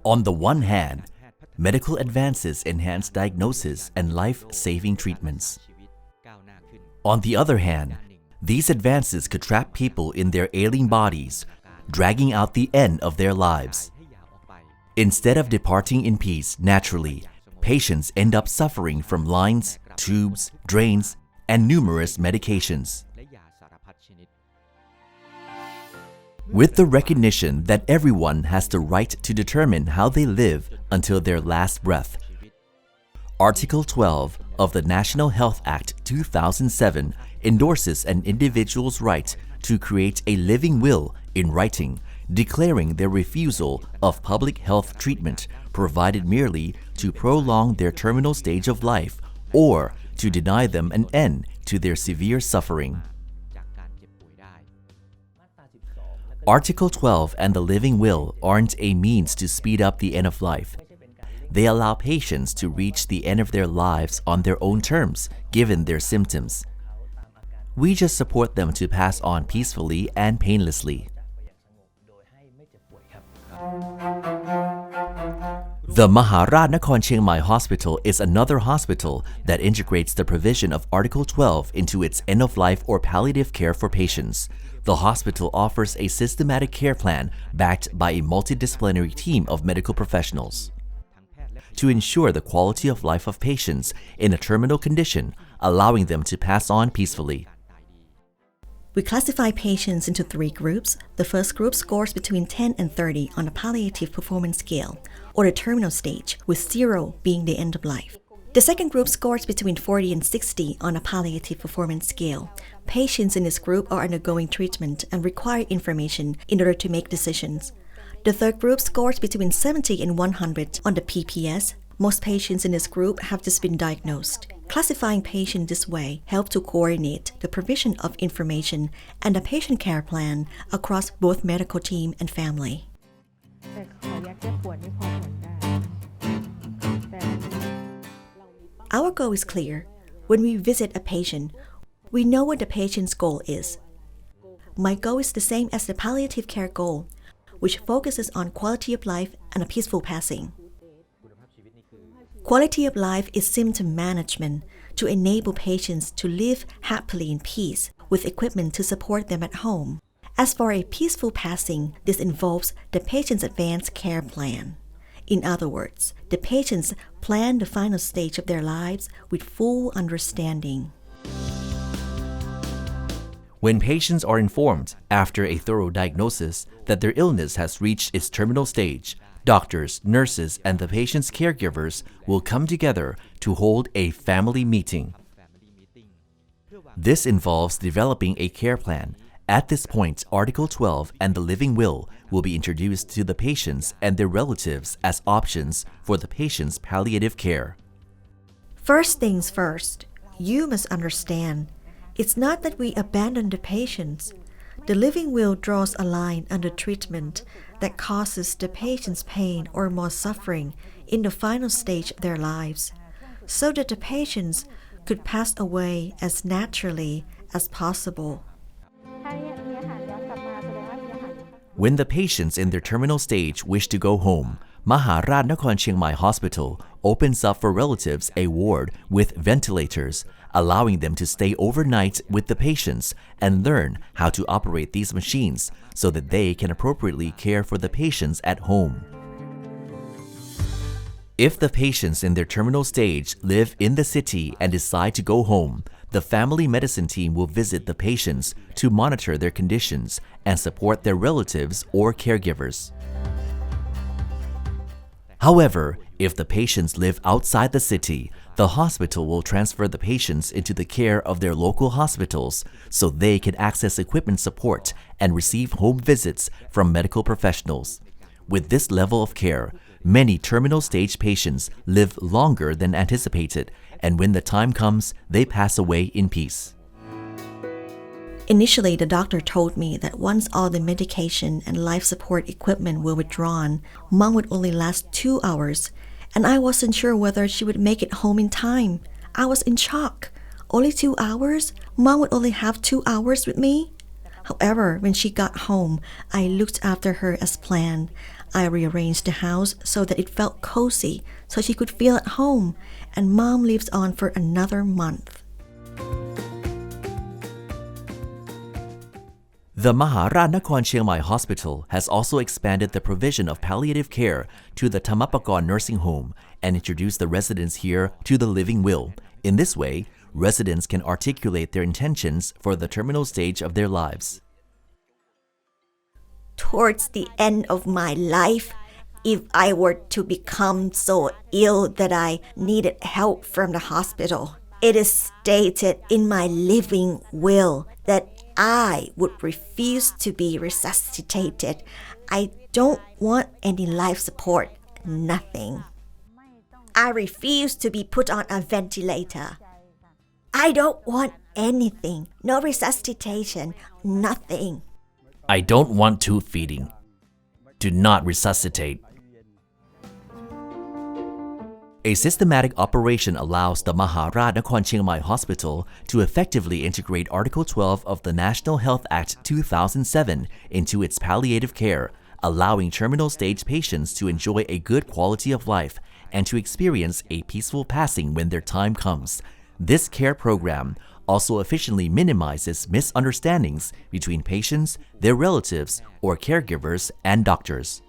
On the one hand, medical advances enhance diagnosis and life-saving treatments. On the other hand, these advances could trap people in their ailing bodies, dragging out the end of their lives. Instead of departing in peace naturally, patients end up suffering from lines, tubes, drains, and numerous medications. With the recognition that everyone has the right to determine how they live until their last breath, Article 12 of the National Health Act 2007 endorses an individual's right to create a living will in writing, declaring their refusal of public health treatment provided merely to prolong their terminal stage of life or to deny them an end to their severe suffering. Article 12 and the living will aren't a means to speed up the end of life. They allow patients to reach the end of their lives on their own terms, given their symptoms. We just support them to pass on peacefully and painlessly. The Maharaj Nakhon Chiang Mai Hospital is another hospital that integrates the provision of Article 12 into its end-of-life or palliative care for patients. The hospital offers a systematic care plan backed by a multidisciplinary team of medical professionals to ensure the quality of life of patients in a terminal condition, allowing them to pass on peacefully. We classify patients into 3 groups. The first group scores between 10 and 30 on a palliative performance scale, or the terminal stage, with 0 being the end of life. The second group scores between 40 and 60 on a palliative performance scale. Patients in this group are undergoing treatment and require information in order to make decisions. The third group scores between 70 and 100 on the PPS. Most patients in this group have just been diagnosed. Classifying patients this way helps to coordinate the provision of information and the patient care plan across both medical team and family. Our goal is clear. When we visit a patient, we know what the patient's goal is. My goal is the same as the palliative care goal, which focuses on quality of life and a peaceful passing. Quality of life is symptom management to enable patients to live happily in peace with equipment to support them at home. As for a peaceful passing, this involves the patient's advanced care plan. In other words, the patients plan the final stage of their lives with full understanding. When patients are informed after a thorough diagnosis that their illness has reached its terminal stage, doctors, nurses, and the patient's caregivers will come together to hold a family meeting. This involves developing a care plan. At this point, Article 12 and the living will be introduced to the patients and their relatives as options for the patient's palliative care. First things first, you must understand, it's not that we abandon the patients. The living will draws a line under treatment that causes the patient's pain or more suffering in the final stage of their lives, so that the patients could pass away as naturally as possible. When the patients in their terminal stage wish to go home, Maharaj Nakhon Chiang Mai Hospital opens up for relatives a ward with ventilators, allowing them to stay overnight with the patients and learn how to operate these machines so that they can appropriately care for the patients at home. If the patients in their terminal stage live in the city and decide to go home, the family medicine team will visit the patients to monitor their conditions and support their relatives or caregivers. However, if the patients live outside the city, the hospital will transfer the patients into the care of their local hospitals so they can access equipment support and receive home visits from medical professionals. With this level of care, many terminal stage patients live longer than anticipated, and when the time comes, they pass away in peace. Initially, the doctor told me that once all the medication and life support equipment were withdrawn, Mom would only last 2 hours, and I wasn't sure whether she would make it home in time. I was in shock. Only 2 hours? Mom would only have 2 hours with me? However, when she got home, I looked after her as planned. I rearranged the house so that it felt cozy so she could feel at home, and Mom lives on for another month. The Maharaj Nakhon Chiang Mai Hospital has also expanded the provision of palliative care to the Thamapakon nursing home and introduced the residents here to the living will. In this way, residents can articulate their intentions for the terminal stage of their lives. Towards the end of my life, if I were to become so ill that I needed help from the hospital, it is stated in my living will that I would refuse to be resuscitated. I don't want any life support, nothing. I refuse to be put on a ventilator. I don't want anything, no resuscitation, nothing. I don't want tube feeding. Do not resuscitate. A systematic operation allows the Maharaj Nakhon Chiang Mai Hospital to effectively integrate Article 12 of the National Health Act 2007 into its palliative care, allowing terminal stage patients to enjoy a good quality of life and to experience a peaceful passing when their time comes. This care program also efficiently minimizes misunderstandings between patients, their relatives, or caregivers and doctors.